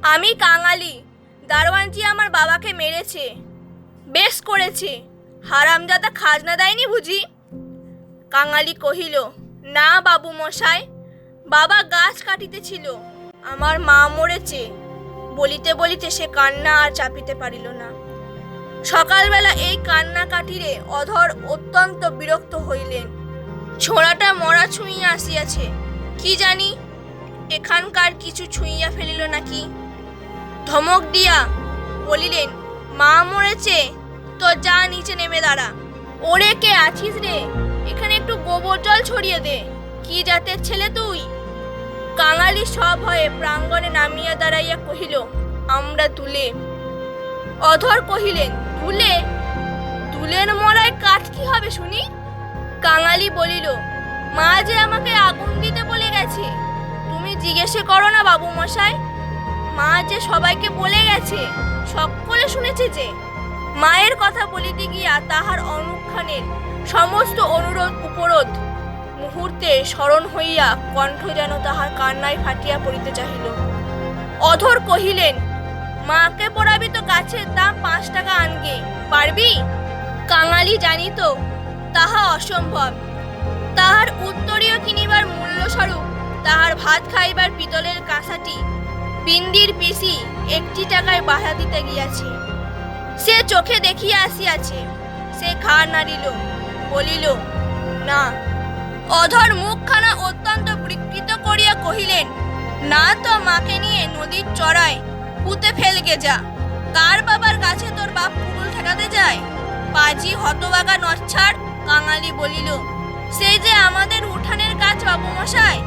আমি কাঙালি, দারোয়ানজি আমার বাবাকে মেরেছে। বেশ করেছে, হারামজাদা খাজনা দেয়নি বুঝি? কাঙালি কহিল, না বাবু মশাই, বাবা গাছ কাটিতেছিল, আমার মা মরেছে। বলিতে বলিতে সে কান্না আর চাপিতে পারিল না। সকালবেলা এই কান্না কাটিরে অধর অত্যন্ত বিরক্ত হইলেন। ছোড়াটা মরা ছুঁইয়া আসিয়াছে, কি জানি এখানকার কিছু ছুঁইয়া ফেলিল নাকি। ধমক দিয়া বলিলেন, মা মরেছে তো যা নিচে নেমে দাঁড়া। ওরে কে আছিস রে, এখানে একটু গোবর জল ছড়িয়ে দে। কি জাতের ছেলে তুই? কাঙালি সভয়ে প্রাঙ্গণে নামিয়া দাঁড়াইয়া কহিল, আমরা তুলে। অধর কহিলেন, তুলে? তুলের মরায় কাঠ কি হবে শুনি? কাঙালি বলিল, মা যে আমাকে আগুন দিতে বলে গেছে, তুমি জিজ্ঞেসে করো না বাবু মশাই। মা যে সবাইকে বলে গেছে, সকলে শুনেছে যে। মায়ের কথা বলিতে গিয়া তাহার অনুক্ষণের সমস্ত অনুরোধ উপরোধ মুহূর্তে স্মরণ হইয়া কণ্ঠ যেন তাহার কান্নায় ফাটিয়া পড়িতে চাহিল। অধর কহিলেন, মাকে পড়াবি তো গাছের দাম 5 টাকা আনগে, পারবি? কাঙালি জানিত তাহা অসম্ভব। তাহার উত্তরীয় কিনিবার মূল্যস্বরূপ তাহার ভাত খাইবার পিতলের কাঁসাটি বিন্দির পিসি 1 টাকায় বাধা দিতে গিয়াছে। সে চোখে দেখিয়া আসিয়াছে। সে ঘাড় নাড়িল, বলিল, না। অধর মুখখানা অত্যন্ত বিকৃত করিয়া কহিলেন, না তো মাকে নিয়ে নদীর চড়ায় পুঁতে ফেলগে যা। কার বাবার কাছে তোর বাপ পুকুল ঠেকাতে যায়? পাজি হতবাগা নচ্ছাড়। কাঙালি বলিল, সে যে আমাদের উঠানের গাছ বাবু মশাই,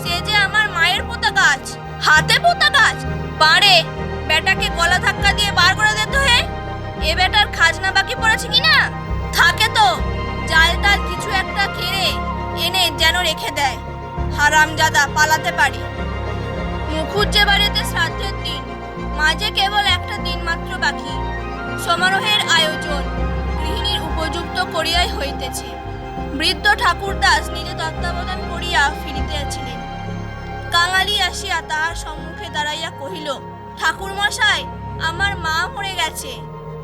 সে যে আমার মায়ের পোতা গাছ। হাতে পোতা গাছ? পারে, বেটাকে গলা ধাক্কা দিয়ে বার করে দিতে হে। এ বেটার খাজনা বাকি পড়েছে কিনা? থাকে তো জাল টাল কিছু একটা খেয়ে এনে যেন রেখে দেয়। হারামজাদা পালাতে পারি। মুখুজ্জে বাড়িতে শ্রাদ্ধের দিন, মাঝে কেবল একটা দিন মাত্র বাকি। সমারোহের আয়োজন গৃহিণীর উপযুক্ত করিয়াই হইতেছে। বৃদ্ধ ঠাকুরদাস নিজে তত্ত্বাবধান করিয়া ফিরিতেছিলেন। কাঙালি আসিয়া তাহার সম্মুখে দাঁড়াইয়া কহিল, ঠাকুর মশাই, আমার মা মরে গেছে।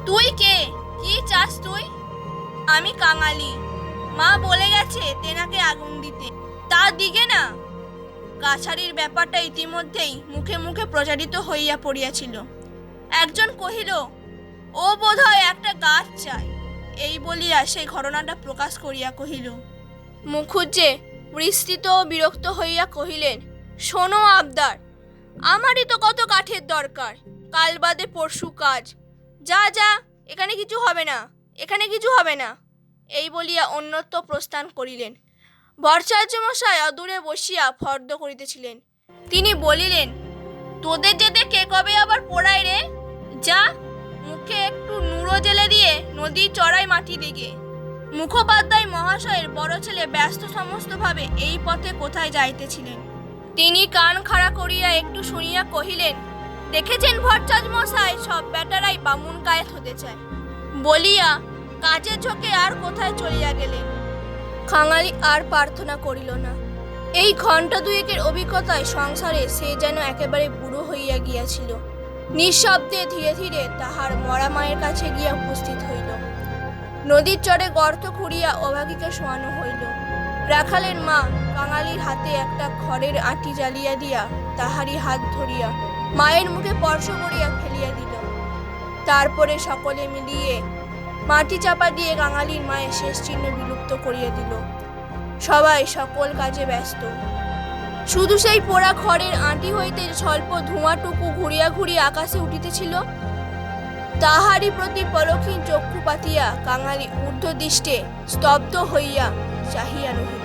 তুই কে? কি চাস তুই? আমি কাঙালি। মা বলে গেছে তেনাকে আগুন দিতে, তা দিগে না। কাছারির ব্যাপারটা ইতিমধ্যেই মুখে মুখে প্রচারিত হইয়া পড়িয়াছিল। একজন কহিল, ও বোধহয় একটা গাছ চাই। এই বলিয়া সেই ঘটনাটা প্রকাশ করিয়া কহিল। মুখুজ্জে বিস্তৃত ও বিরক্ত হইয়া কহিলেন, শোনো আবদার, আমারই তো কত কাঠের দরকার, কাল বাদে পরশু কাজ। যা যা, এখানে কিছু হবে না, এখানে কিছু হবে না। এই বলিয়া অন্যত্র প্রস্থান করিলেন। ভট্টাচার্য মশাই অদূরে বসিয়া ফর্দ করিতেছিলেন। তিনি বলিলেন, তোদের যেতে কে কবে আবার পোড়ায় রে? যা, মুখে একটু নুড়ো জেলে দিয়ে নদীর চড়াই মাটি দিগে। মুখোপাধ্যায় মহাশয়ের বড় ছেলে ব্যস্ত সমস্তভাবে এই পথে কোথায় যাইতেছিলেন। তিনি কান খাড়া করিয়া একটু শুনিয়া কহিলেন, দেখেছেন ভট্টাচার্য মশাই, সব বেটারাই বামুন কায়েত হতে চায়। বলিয়া কাজের ঝোঁকে আর কোথায় চলিয়া গেলেন। কাঙালি আর প্রার্থনা করিল না। এই ঘণ্টা দুয়েকের অভিজ্ঞতায় সংসারে সে যেন একেবারে বুড়ো হইয়া গিয়াছিল। নিঃশব্দে ধীরে ধীরে তাহার মরা মায়ের কাছে গিয়া উপস্থিত হইল। নদীর চরে গর্ত খুঁড়িয়া অভাগীকে শোয়ানো হইল। রাখালের মা কাঙালির হাতে একটা খড়ের আঁটি জ্বালিয়া দিয়া তাহারই হাত ধরিয়া মায়ের মুখে স্পর্শ করিয়া ফেলিয়া দিল। তারপরে সকলে মিলিয়ে মাটি চাপা দিয়ে কাঙালির মায়ের শেষ চিহ্ন বিলুপ্ত করিয়া দিল। সবাই সকল কাজে ব্যস্ত। শুধু সেই পোড়া খড়ের আঁটি হইতে স্বল্প ধোঁয়াটুকু ঘুরিয়া ঘুরিয়া আকাশে উঠিতেছিল, তাহারই প্রতি পলকহীন চক্ষু পাতিয়া কাঙালি ঊর্ধ্বদৃষ্টে স্তব্ধ হইয়া চাহিয়া রহিল।